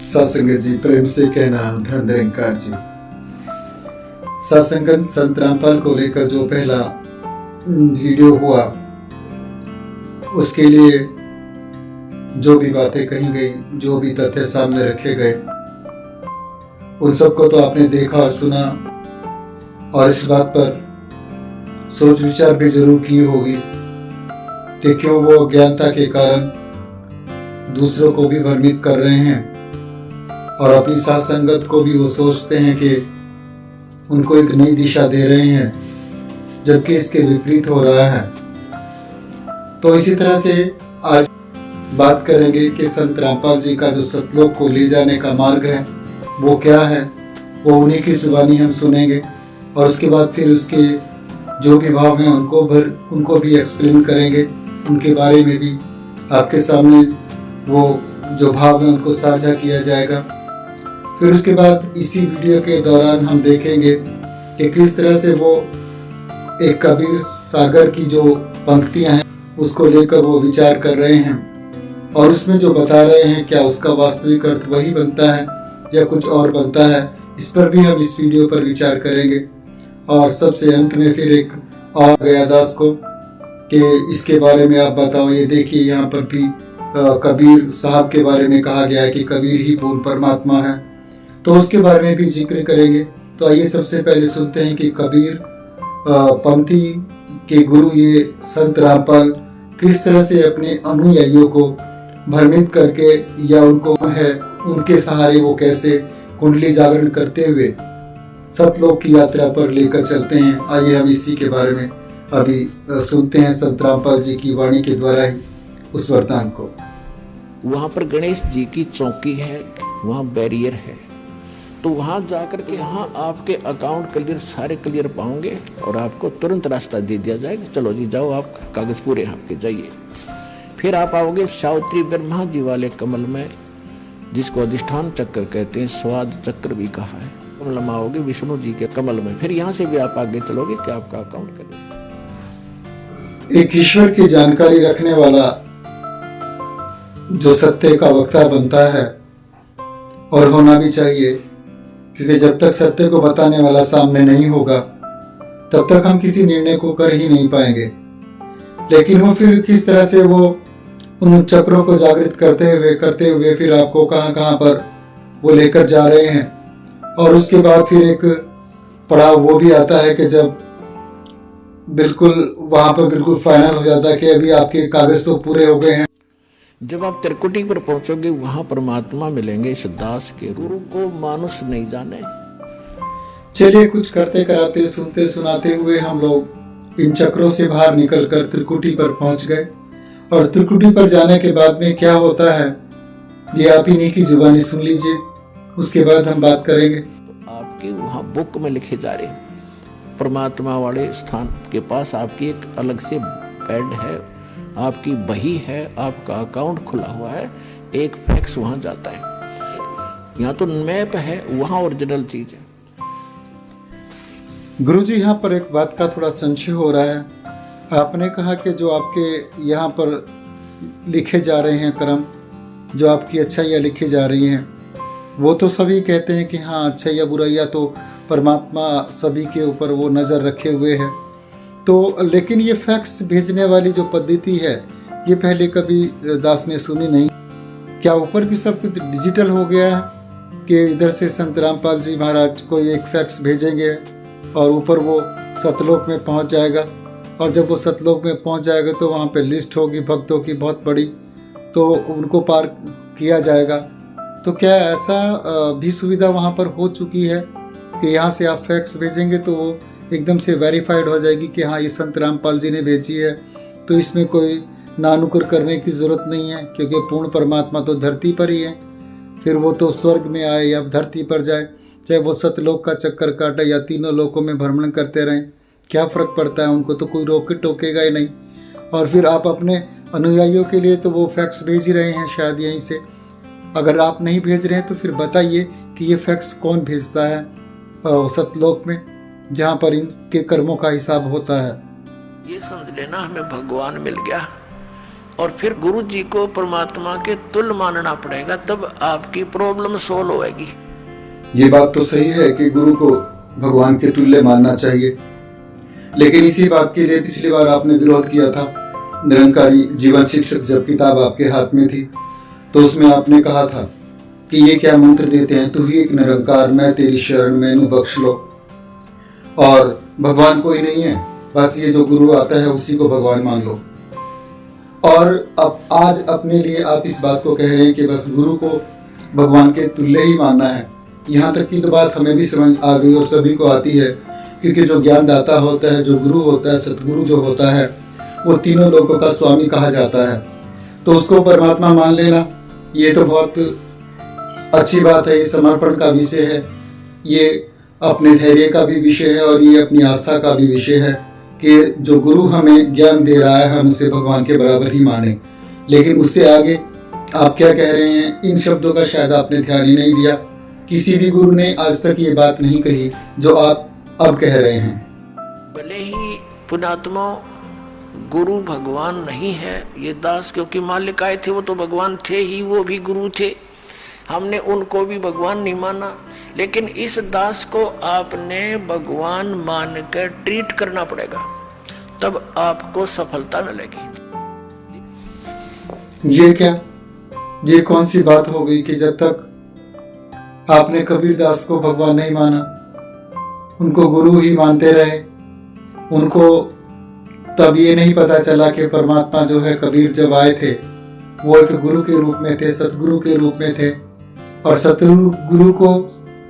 सत्संगत जी, प्रेम से कहना धन निरंकार जी। सत्संगत संत रामपाल को लेकर जो पहला वीडियो हुआ, उसके लिए जो भी बातें कही गई, जो भी तथ्य सामने रखे गए, उन सबको तो आपने देखा और सुना, और इस बात पर सोच विचार भी जरूर की होगी कि क्यों वो अज्ञानता के कारण दूसरों को भी भ्रमित कर रहे हैं और अपनी साथ संगत को भी वो सोचते हैं कि उनको एक नई दिशा दे रहे हैं, जबकि इसके विपरीत हो रहा है। तो इसी तरह से आज बात करेंगे कि संत रामपाल जी का जो सतलोक को ले जाने का मार्ग है वो क्या है। वो उन्हीं की जुबानी हम सुनेंगे और उसके बाद फिर उसके जो भी भाव हैं उनको भी एक्सप्लेन करेंगे, उनके बारे में भी आपके सामने वो जो भाव है उनको साझा किया जाएगा। फिर उसके बाद इसी वीडियो के दौरान हम देखेंगे कि किस तरह से वो एक कबीर सागर की जो पंक्तियां हैं उसको लेकर वो विचार कर रहे हैं, और उसमें जो बता रहे हैं क्या उसका वास्तविक अर्थ वही बनता है या कुछ और बनता है, इस पर भी हम इस वीडियो पर विचार करेंगे। और सबसे अंत में फिर एक और गया दास को कि इसके बारे में आप बताओ। ये देखिए, यहाँ पर भी कबीर साहब के बारे में कहा गया है कि कबीर ही पूर्ण परमात्मा है, तो उसके बारे में भी जिक्र करेंगे। तो आइए सबसे पहले सुनते हैं कि कबीर पंथी के गुरु ये संत रामपाल किस तरह से अपने अनुयायियों को भ्रमित करके या उनके सहारे वो कैसे कुंडली जागरण करते हुए सतलोक की यात्रा पर लेकर चलते हैं। आइए हम इसी के बारे में अभी सुनते हैं संत रामपाल जी की वाणी के द्वारा ही उस वरदान को। वहाँ पर गणेश जी की चौकी है, वहाँ बैरियर है, तो वहाँ जाकर के यहाँ आपके अकाउंट क्लियर, सारे क्लियर पाओगे और आपको तुरंत रास्ता दे दिया जाएगा। चलो जी जाओ, आप कागज पूरे आपके जाइए। फिर आप आओगे सावित्री ब्रह्मा जी वाले कमल में, जिसको अधिष्ठान चक्र कहते हैं, स्वाद चक्र भी कहा है। कमल में आओगे विष्णु जी के कमल में, फिर यहाँ से भी आप आगे चलोगे कि आपका अकाउंट क्लियर। एक ईश्वर की जानकारी रखने वाला जो सत्य का वक्ता बनता है, और होना भी चाहिए, क्योंकि जब तक सत्य को बताने वाला सामने नहीं होगा तब तक हम किसी निर्णय को कर ही नहीं पाएंगे। लेकिन वो फिर किस तरह से वो उन चक्रों को जागृत करते हुए फिर आपको कहां पर वो लेकर जा रहे हैं। और उसके बाद फिर एक पड़ाव वो भी आता है कि जब बिल्कुल वहां पर बिल्कुल फाइनल हो जाता है कि अभी आपके कागज तो पूरे हो गए हैं। जब आप त्रिकुटी पर पहुंचोगे वहां परमात्मा मिलेंगे इस दास के, गुरु को मानुष नहीं जाने। चलिए, कुछ करते कराते सुनते सुनाते हुए हम लोग इन चक्रों से बाहर निकलकर त्रिकुटी पर पहुंच गए। और त्रिकुटी पर जाने के बाद में क्या होता है ये आप इन्हीं की जुबानी सुन लीजिए, उसके बाद हम बात करेंगे। तो आपके वहां बुक में लिखे जा रहे परमात्मा वाले स्थान के पास आपकी एक अलग से बेड है, आपकी बही है, आपका अकाउंट खुला हुआ है, एक फैक्स वहां जाता है। यहाँ तो मैप है, वहां ओरिजिनल चीज है। गुरुजी, यहाँ पर एक बात का थोड़ा संशय हो रहा है। आपने कहा कि जो आपके यहाँ पर लिखे जा रहे हैं कर्म, जो आपकी अच्छाइयाँ लिखी जा रही हैं, वो तो सभी कहते हैं कि हाँ, अच्छाइयाँ बुराइयाँ तो परमात्मा सभी के ऊपर वो नज़र रखे हुए है। तो लेकिन ये फैक्स भेजने वाली जो पद्धति है ये पहले कभी दास ने सुनी नहीं। क्या ऊपर भी सब कुछ डिजिटल हो गया है कि इधर से संत रामपाल जी महाराज को एक फैक्स भेजेंगे और ऊपर वो सतलोक में पहुंच जाएगा, और जब वो सतलोक में पहुंच जाएगा तो वहाँ पे लिस्ट होगी भक्तों की बहुत बड़ी, तो उनको पार किया जाएगा। तो क्या ऐसा भी सुविधा वहाँ पर हो चुकी है कि यहाँ से आप फैक्स भेजेंगे तो वो एकदम से वेरीफाइड हो जाएगी कि हाँ ये संत रामपाल जी ने भेजी है, तो इसमें कोई नानुकर करने की ज़रूरत नहीं है, क्योंकि पूर्ण परमात्मा तो धरती पर ही है। फिर वो तो स्वर्ग में आए या धरती पर जाए, चाहे वो सतलोक का चक्कर काटे या तीनों लोकों में भ्रमण करते रहें, क्या फ़र्क पड़ता है, उनको तो कोई रोक टोकेगा ही नहीं। और फिर आप अपने अनुयायियों के लिए तो वो फैक्स भेज ही रहे हैं शायद यहीं से। अगर आप नहीं भेज रहे हैं तो फिर बताइए कि ये फैक्स कौन भेजता है सतलोक में, जहाँ पर इनके कर्मों का हिसाब होता है। ये समझ लेना हमें भगवान मिल गया, और फिर गुरु जी को परमात्मा के तुल्य मानना पड़ेगा, तब आपकी प्रॉब्लम सोल्व होएगी। ये बात तो सही है कि गुरु को भगवान के तुल्य मानना चाहिए, लेकिन इसी बात के लिए पिछली बार आपने विरोध किया था। निरंकारी जीवन शिक्षक जब किताब आपके हाथ में थी तो उसमें आपने कहा था कि ये क्या मंत्र देते हैं, तू ही एक निरंकार, मैं तेरी शरण, मैनू बख्श लो, और भगवान कोई नहीं है, बस ये जो गुरु आता है उसी को भगवान मान लो। और अब आज अपने लिए आप इस बात को कह रहे हैं कि बस गुरु को भगवान के तुल्य ही मानना है। यहाँ तक की तो बात हमें भी समझ आ गई और सभी को आती है, क्योंकि जो ज्ञानदाता होता है, जो गुरु होता है, सतगुरु जो होता है, वो तीनों लोगों का स्वामी कहा जाता है। तो उसको परमात्मा मान लेना, ये तो बहुत अच्छी बात है। ये समर्पण का विषय है, ये अपने धैर्य का भी विषय है, और ये अपनी आस्था का भी विषय है कि जो गुरु हमें ज्ञान दे रहा है हम उसे भगवान के बराबर ही माने। लेकिन उससे आगे आप क्या कह रहे हैं, इन शब्दों का शायद आपने ध्यान ही नहीं दिया। किसी भी गुरु ने आज तक ये बात नहीं कही जो आप अब कह रहे हैं। भले ही पुण्यात्मा गुरु भगवान नहीं है, ये दास क्योंकि मालिक आए थे वो तो भगवान थे ही, वो भी गुरु थे, हमने उनको भी भगवान नहीं माना। लेकिन इस दास को आपने भगवान मानकर ट्रीट करना पड़ेगा, तब आपको सफलता मिलेगी। ये क्या, ये कौन सी बात हो गई कि जब तक आपने कबीर दास को भगवान नहीं माना, उनको गुरु ही मानते रहे, उनको तब ये नहीं पता चला कि परमात्मा जो है, कबीर जब आए थे वो एक गुरु के रूप में थे, सतगुरु के रूप में थे, और सतगुरु को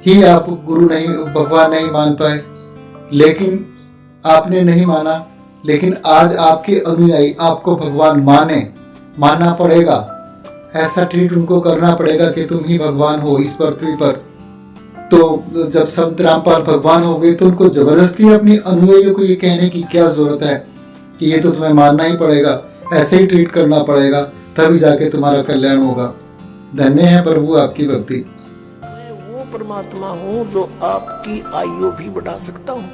ही आप गुरु नहीं, भगवान नहीं मान पाए। लेकिन आपने नहीं माना, लेकिन आज आपके अनुयायी आपको भगवान मानना पड़ेगा, ऐसा ट्रीट उनको करना पड़ेगा कि तुम ही भगवान हो इस पृथ्वी पर। तो जब संत रामपाल भगवान हो गए तो उनको जबरदस्ती अपने अनुयायियों को ये कहने की क्या जरूरत है कि ये तो तुम्हें मानना ही पड़ेगा, ऐसे ही ट्रीट करना पड़ेगा, तभी जाके तुम्हारा कल्याण होगा। धन्य है प्रभु आपकी भक्ति। मैं वो परमात्मा हूँ जो आपकी आयु भी बढ़ा सकता हूँ।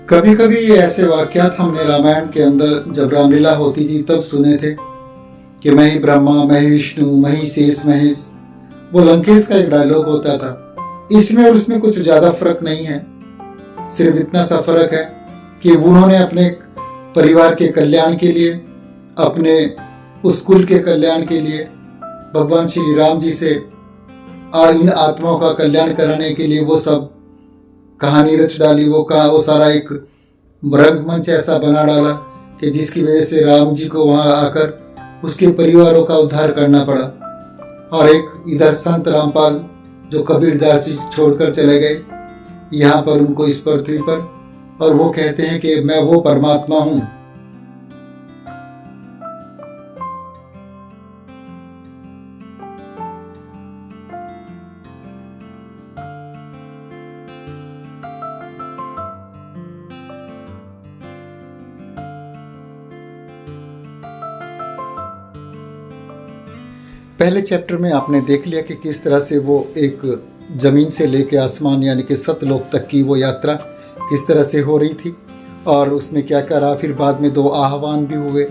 कभी कभी ये ऐसे वाक्यात हमने रामायण के अंदर जब रामलीला होती थी तब सुने थे कि मैं ही ब्रह्मा, मैं ही विष्णु, मैं ही शेष महेश। वो लंकेश का एक डायलॉग होता था। इसमें और उसमें कुछ ज्यादा फर्क नहीं है, सिर्फ इतना सा फर्क है कि उन्होंने अपने परिवार के कल्याण के लिए, अपने उस कुल के कल्याण के लिए भगवान श्री राम जी से इन आत्माओं का कल्याण कराने के लिए वो सब कहानी रच डाली। वो सारा एक रंगमंच ऐसा बना डाला कि जिसकी वजह से राम जी को वहां आकर उसके परिवारों का उद्धार करना पड़ा। और एक इधर संत रामपाल जो कबीरदास जी छोड़कर चले गए यहाँ पर उनको इस पृथ्वी पर, और वो कहते हैं कि मैं वो परमात्मा हूं। पहले चैप्टर में आपने देख लिया कि किस तरह से वो एक जमीन से लेके आसमान यानी कि सतलोक तक की वो यात्रा किस तरह से हो रही थी, और उसमें क्या क्या रहा। फिर बाद में 2 आह्वान भी हुए,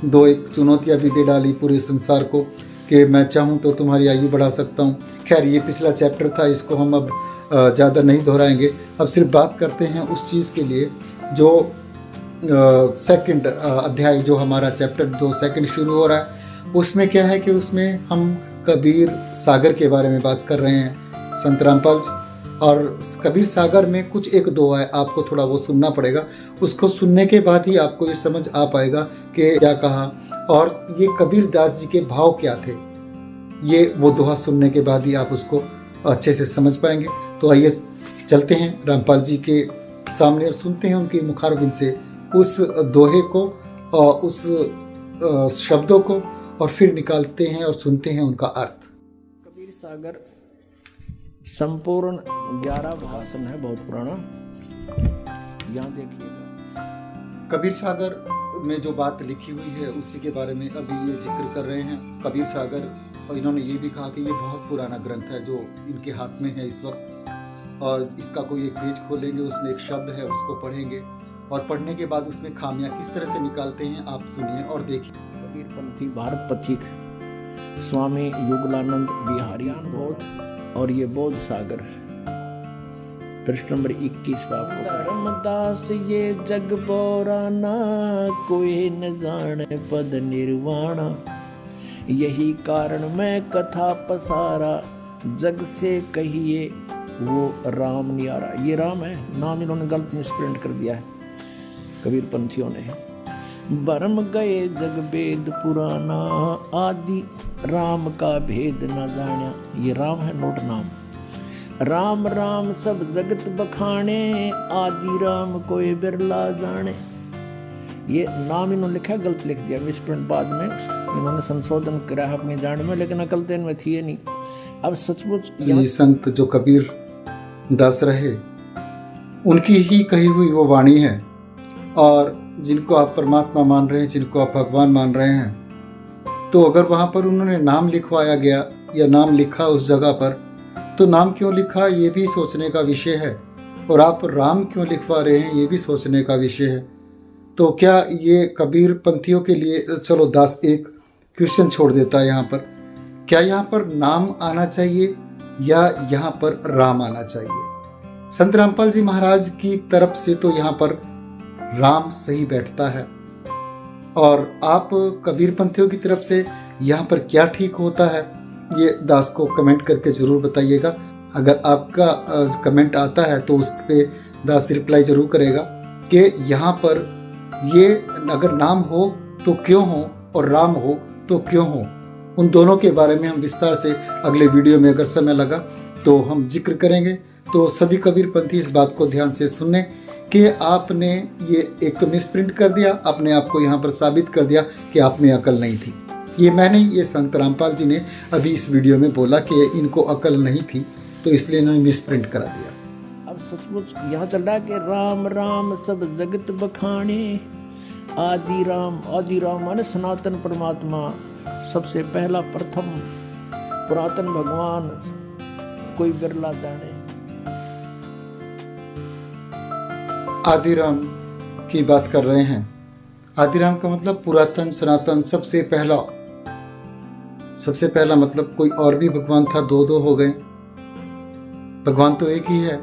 2 एक चुनौतियां भी दे डाली पूरे संसार को कि मैं चाहूँ तो तुम्हारी आयु बढ़ा सकता हूँ। खैर ये पिछला चैप्टर था, इसको हम अब ज़्यादा नहीं दोहराएंगे। अब सिर्फ बात करते हैं उस चीज़ के लिए जो सेकंड अध्याय, जो हमारा चैप्टर जो सेकंड शुरू हो रहा है, उसमें क्या है कि उसमें हम कबीर सागर के बारे में बात कर रहे हैं संत रामपाल जी। और कबीर सागर में कुछ 1-2 है, आपको थोड़ा वो सुनना पड़ेगा। उसको सुनने के बाद ही आपको ये समझ आ पाएगा कि क्या कहा और ये कबीर दास जी के भाव क्या थे। ये वो दोहा सुनने के बाद ही आप उसको अच्छे से समझ पाएंगे। तो आइए चलते हैं रामपाल जी के सामने और सुनते हैं उनके मुखारबिन से उस दोहे को और उस शब्दों को, और फिर निकालते हैं और सुनते हैं उनका अर्थ। कबीर सागर संपूर्ण 11 भाषण है, बहुत पुराना। यहाँ देखिएगा कबीर सागर में जो बात लिखी हुई है उसी के बारे में अभी ये जिक्र कर रहे हैं कबीर सागर। और इन्होंने ये भी कहा कि ये बहुत पुराना ग्रंथ है जो इनके हाथ में है इस वक्त, और इसका कोई एक पेज खोलेंगे उसमें एक शब्द है उसको पढ़ेंगे और पढ़ने के बाद उसमें खामियां किस तरह से निकालते हैं आप सुनिए और देखिए। कबीरपंथी भारत पथिक स्वामी युगलानंद बिहारियान बौद्ध और ये बौद्ध सागर है। पृष्ठ नंबर 21 पर आपको धर्मदास ये जग बोराना कोई न जाने पद निर्वाणा, यही कारण मैं कथा पसारा जग से कहिए वो राम न्यारा। ये राम है, नाम इन्होंने गलत मिसप्रिंट कर दिया है कबीरपंथियों ने। भरम गए जग वेद पुराना आदि राम का भेद न जाना। ये राम है, नोट नाम। राम राम सब जगत बखाने आदि राम कोई बिरला जाने। ये नाम इन्होंने लिखा, गलत लिख दिया मिसप्रिंट, बाद में इन्होंने संशोधन करा अपनी जान में, लेकिन अकल तो इनमें थी नहीं। अब सचमुच ये संत जो कबीर दास रहे उनकी ही कही हुई वो वाणी है, और जिनको आप परमात्मा मान रहे हैं, जिनको आप भगवान मान रहे हैं, तो अगर वहाँ पर उन्होंने नाम लिखवाया गया या नाम लिखा उस जगह पर, तो नाम क्यों लिखा ये भी सोचने का विषय है, और आप राम क्यों लिखवा रहे हैं ये भी सोचने का विषय है। तो क्या ये कबीर पंथियों के लिए, चलो दास एक क्वेश्चन छोड़ देता है यहाँ पर, क्या यहाँ पर नाम आना चाहिए या यहाँ पर राम आना चाहिए? संत रामपाल जी महाराज की तरफ से तो यहाँ पर राम सही बैठता है, और आप कबीर पंथियों की तरफ से यहाँ पर क्या ठीक होता है, ये दास को कमेंट करके ज़रूर बताइएगा। अगर आपका कमेंट आता है तो उस पर दास रिप्लाई ज़रूर करेगा कि यहाँ पर ये अगर नाम हो तो क्यों हो और राम हो तो क्यों हो। उन दोनों के बारे में हम विस्तार से अगले वीडियो में अगर समय लगा तो हम जिक्र करेंगे। तो सभी कबीरपंथी इस बात को ध्यान से सुनने कि आपने ये एक तो मिसप्रिंट कर दिया, अपने आप को यहाँ पर साबित कर दिया कि आप में अकल नहीं थी। ये मैंने, ये संत रामपाल जी ने अभी इस वीडियो में बोला कि इनको अकल नहीं थी, तो इसलिए इन्होंने मिसप्रिंट करा दिया। अब सचमुच यहाँ चल रहा है कि राम राम सब जगत बखाने आदि राम माने सनातन परमात्मा, सबसे पहला प्रथम पुरातन भगवान कोई बिरला जाने। आदि राम की बात कर रहे हैं। आदि राम का मतलब पुरातन, सनातन, सबसे पहला मतलब कोई और भी भगवान था, दो हो गए। भगवान तो एक ही है,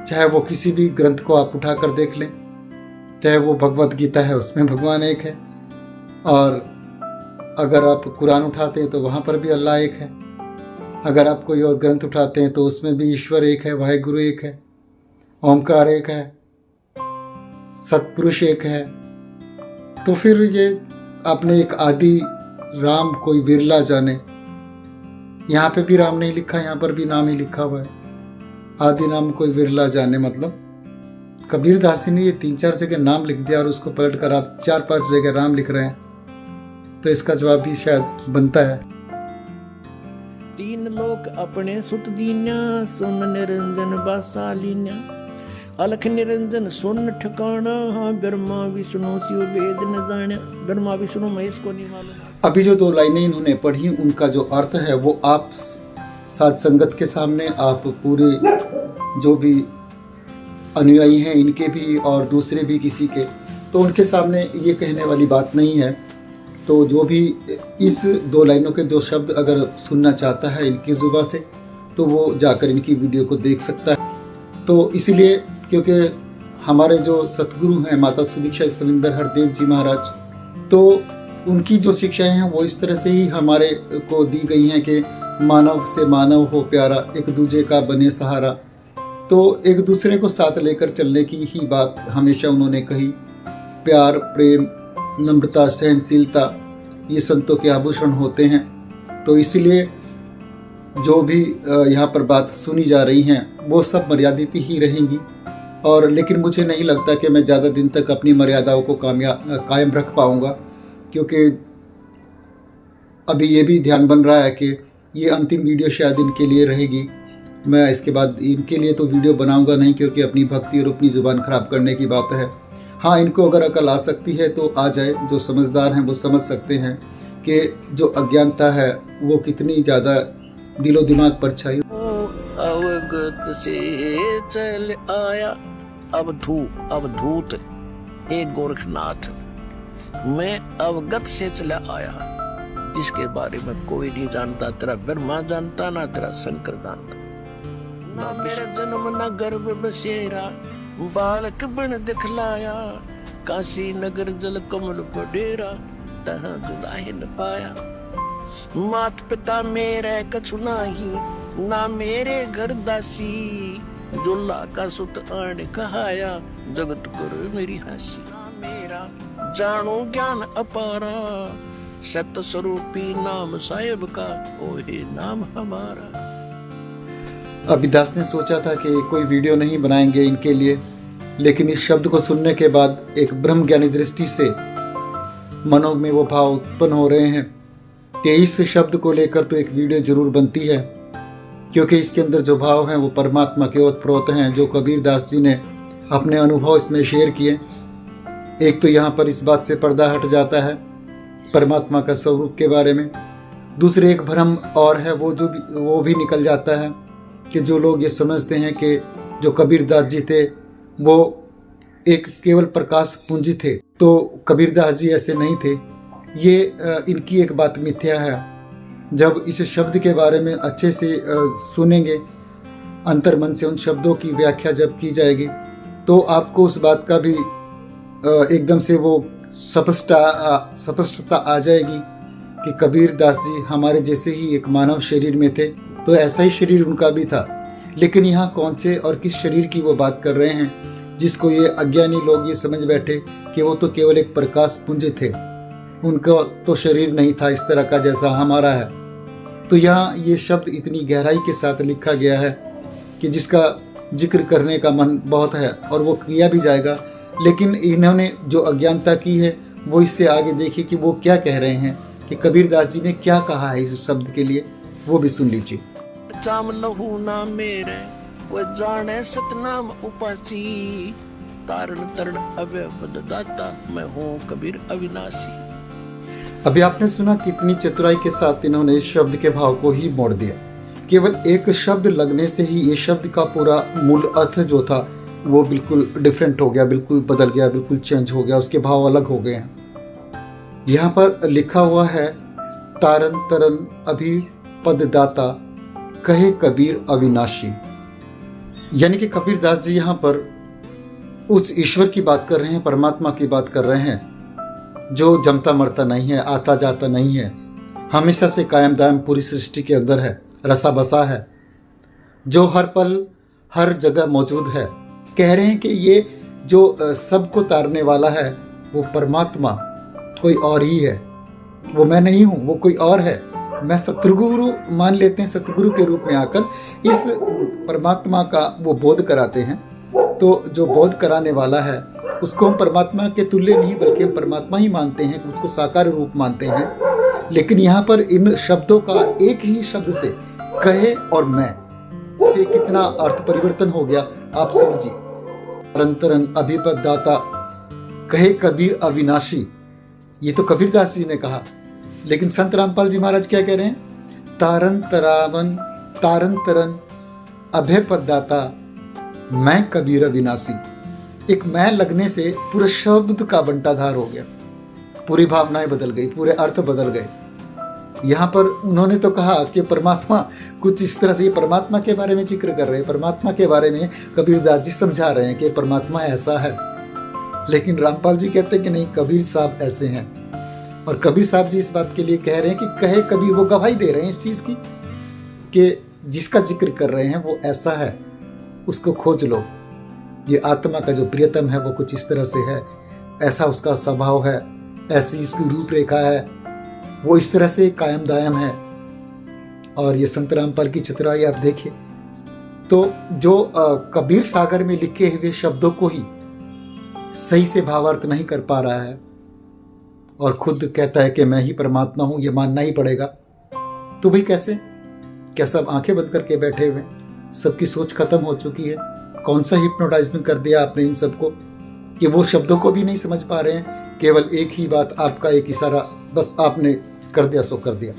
चाहे वो किसी भी ग्रंथ को आप उठा कर देख लें, चाहे वो भगवत गीता है उसमें भगवान एक है, और अगर आप कुरान उठाते हैं तो वहाँ पर भी अल्लाह एक है। अगर आप कोई और ग्रंथ उठाते हैं तो उसमें भी ईश्वर एक है, वाहेगुरु एक है, ओमकार एक है, सतपुरुष एक है। तो फिर ये आपने एक आदि राम कोई बिरला जाने, यहाँ पे भी राम नहीं लिखा, यहाँ पर भी नाम ही लिखा हुआ है, आदि नाम कोई बिरला जाने। मतलब कबीर दास जी ने ये 3-4 जगह नाम लिख दिया और उसको पलट कर आप 4-5 जगह राम लिख रहे हैं, तो इसका जवाब भी शायद बनता है। 3 लोक अपने सुत दीन्या सुन निरंजन बासालीन्या, अलख निरंजन सुन ठिकाना ब्रह्मा विष्णु शिव भेद न जाना। ब्रह्मा विष्णु महेश को नहीं मालूम। अभी जो 2 लाइनें इन्होंने पढ़ी उनका जो अर्थ है वो आप साथ संगत के सामने, आप पूरे जो भी अनुयायी हैं इनके भी और दूसरे भी किसी के, तो उनके सामने ये कहने वाली बात नहीं है। तो जो भी इस 2 लाइनों के 2 शब्द अगर सुनना चाहता है इनकी जुबान से, तो वो जाकर इनकी वीडियो को देख सकता है। तो इसीलिए, क्योंकि हमारे जो सतगुरु हैं माता सुदीक्षा सविंदर हरदेव जी महाराज, तो उनकी जो शिक्षाएं हैं वो इस तरह से ही हमारे को दी गई हैं कि मानव से मानव हो प्यारा, एक दूजे का बने सहारा। तो एक दूसरे को साथ लेकर चलने की ही बात हमेशा उन्होंने कही। प्यार, प्रेम, नम्रता, सहनशीलता, ये संतों के आभूषण होते हैं। तो इसलिए जो भी यहाँ पर बात सुनी जा रही हैं वो सब मर्यादित ही रहेंगी, और लेकिन मुझे नहीं लगता कि मैं ज़्यादा दिन तक अपनी मर्यादाओं को कायम रख पाऊँगा, क्योंकि अभी ये भी ध्यान बन रहा है कि ये अंतिम वीडियो शायद इनके लिए रहेगी। मैं इसके बाद इनके लिए तो वीडियो बनाऊंगा नहीं, क्योंकि अपनी भक्ति और अपनी ज़ुबान ख़राब करने की बात है। हाँ, इनको अगर अकल आ सकती है तो आ जाए, जो समझदार हैं वो समझ सकते हैं कि जो अज्ञानता है वो कितनी ज़्यादा दिलो दिमाग पर छाई। अवगत से चल आया अवधूत हे गोरखनाथ, मैं अवगत से चला आया, जिसके बारे में कोई नहीं जानता। तेरा ब्रह्मा जानता, ना तेरा शंकर जानता। ना मेरा जन्म ना गर्भ बसेरा, बालक बन दिखलाया। काशी नगर जल कमल पडेरा, तहाँ दुलाहे न पाया। मात पिता मेरे कछु नाही, ना मेरे घर दासी। जोला का सुत आण कहाया, जगत गुरु मेरी हासी। ना मेरा जानो ज्ञान अपारा, सत स्वरूपी नाम साहेब का, ओहे नाम हमारा। अभिदास ने सोचा था कि कोई वीडियो नहीं बनाएंगे इनके लिए, लेकिन इस शब्द को सुनने के बाद एक ब्रह्म ज्ञानी दृष्टि से मनों में वो भाव उत्पन्न हो रहे हैं कि इस शब्द को लेकर तो एक वीडियो जरूर बनती है, क्योंकि इसके अंदर जो भाव हैं वो परमात्मा के ओतप्रोत हैं, जो कबीर दास जी ने अपने अनुभव इसमें शेयर किए। एक तो यहाँ पर इस बात से पर्दा हट जाता है परमात्मा का स्वरूप के बारे में, दूसरे एक भ्रम और है वो भी निकल जाता है कि जो लोग ये समझते हैं कि जो कबीर दास जी थे वो एक केवल प्रकाश पुंज थे, तो कबीर दास जी ऐसे नहीं थे। ये इनकी एक बात मिथ्या है। जब इस शब्द के बारे में अच्छे से सुनेंगे, अंतर्मन से उन शब्दों की व्याख्या जब की जाएगी, तो आपको उस बात का भी एकदम से वो स्पष्टता आ जाएगी कि कबीर दास जी हमारे जैसे ही एक मानव शरीर में थे, तो ऐसा ही शरीर उनका भी था। लेकिन यहाँ कौन से और किस शरीर की वो बात कर रहे हैं, जिसको ये अज्ञानी लोग ये समझ बैठे कि वो तो केवल एक प्रकाश पुंज थे, उनका तो शरीर नहीं था इस तरह का जैसा हमारा है। तो यहाँ ये शब्द इतनी गहराई के साथ लिखा गया है कि जिसका जिक्र करने का मन बहुत है और वो किया भी जाएगा। लेकिन इन्होंने जो अज्ञानता की है वो इससे आगे देखिए कि वो क्या कह रहे हैं, कि कबीर दास जी ने क्या कहा है इस शब्द के लिए, वो भी सुन लीजिए। चाम लहू ना मेरे, वो जाने सतनाम उपासी। तारण तरण अभय दाता, मैं हूँ कबीर अविनाशी। अभी आपने सुना कितनी चतुराई के साथ इन्होंने इस शब्द के भाव को ही मोड़ दिया। केवल एक शब्द लगने से ही ये शब्द का पूरा मूल अर्थ जो था वो बिल्कुल डिफरेंट हो गया, बिल्कुल बदल गया, बिल्कुल चेंज हो गया, उसके भाव अलग हो गए हैं। यहाँ पर लिखा हुआ है, तारन तरन अभी पद दाता, कहे कबीर अविनाशी। यानी कि कबीर दास जी यहाँ पर उस ईश्वर की बात कर रहे हैं, परमात्मा की बात कर रहे हैं, जो जमता मरता नहीं है, आता जाता नहीं है, हमेशा से कायम दायम पूरी सृष्टि के अंदर है, रसा बसा है, जो हर पल हर जगह मौजूद है। कह रहे हैं कि ये जो सबको तारने वाला है वो परमात्मा कोई और ही है, वो मैं नहीं हूँ, वो कोई और है। मैं सतगुरु मान लेते हैं, सतगुरु के रूप में आकर इस परमात्मा का वो बोध कराते हैं। तो जो बोध कराने वाला है उसको हम परमात्मा के तुल्य नहीं बल्कि हम परमात्मा ही मानते हैं, उसको साकार रूप मानते हैं। लेकिन यहाँ पर इन शब्दों का एक ही शब्द से, कहे और मैं, से कितना अर्थ परिवर्तन हो गया आप समझिए। तरन अभिपद दाता, कहे कबीर अविनाशी, ये तो कबीर दास जी ने कहा। लेकिन संत रामपाल जी महाराज क्या कह रहे हैं, तारन तरन अभयपद दाता, मैं कबीर अविनाशी। एक मैं लगने से पूरे शब्द का बंटाधार हो गया, पूरी भावनाएं बदल गई, पूरे अर्थ बदल गए। यहाँ पर उन्होंने तो कहा कि परमात्मा कुछ इस तरह से, परमात्मा के बारे में जिक्र कर रहे हैं, परमात्मा के बारे में कबीर दास जी समझा रहे हैं कि परमात्मा ऐसा है। लेकिन रामपाल जी कहते हैं कि नहीं, कबीर साहब ऐसे हैं। और कबीर साहब जी इस बात के लिए कह रहे हैं कि कहे कबीर, वो गवाही दे रहे हैं इस चीज़ की कि जिसका जिक्र कर रहे हैं वो ऐसा है, उसको खोज लो। ये आत्मा का जो प्रियतम है वो कुछ इस तरह से है, ऐसा उसका स्वभाव है, ऐसी उसकी रूपरेखा है, वो इस तरह से कायम दायम है। और ये संत रामपाल की चतुराई आप देखिए, तो जो कबीर सागर में लिखे हुए शब्दों को ही सही से भावार्थ नहीं कर पा रहा है और खुद कहता है कि मैं ही परमात्मा हूं, ये मानना ही पड़ेगा। तो भाई कैसे? क्या सब आंखें बंद करके बैठे हुए? सबकी सोच खत्म हो चुकी है। कौन सा हिप्नोटाइजमेंट कर दिया आपने इन सबको कि वो शब्दों को भी नहीं समझ पा रहे हैं। केवल एक ही बात, आपका एक इशारा, बस आपने कर दिया सो कर दिया।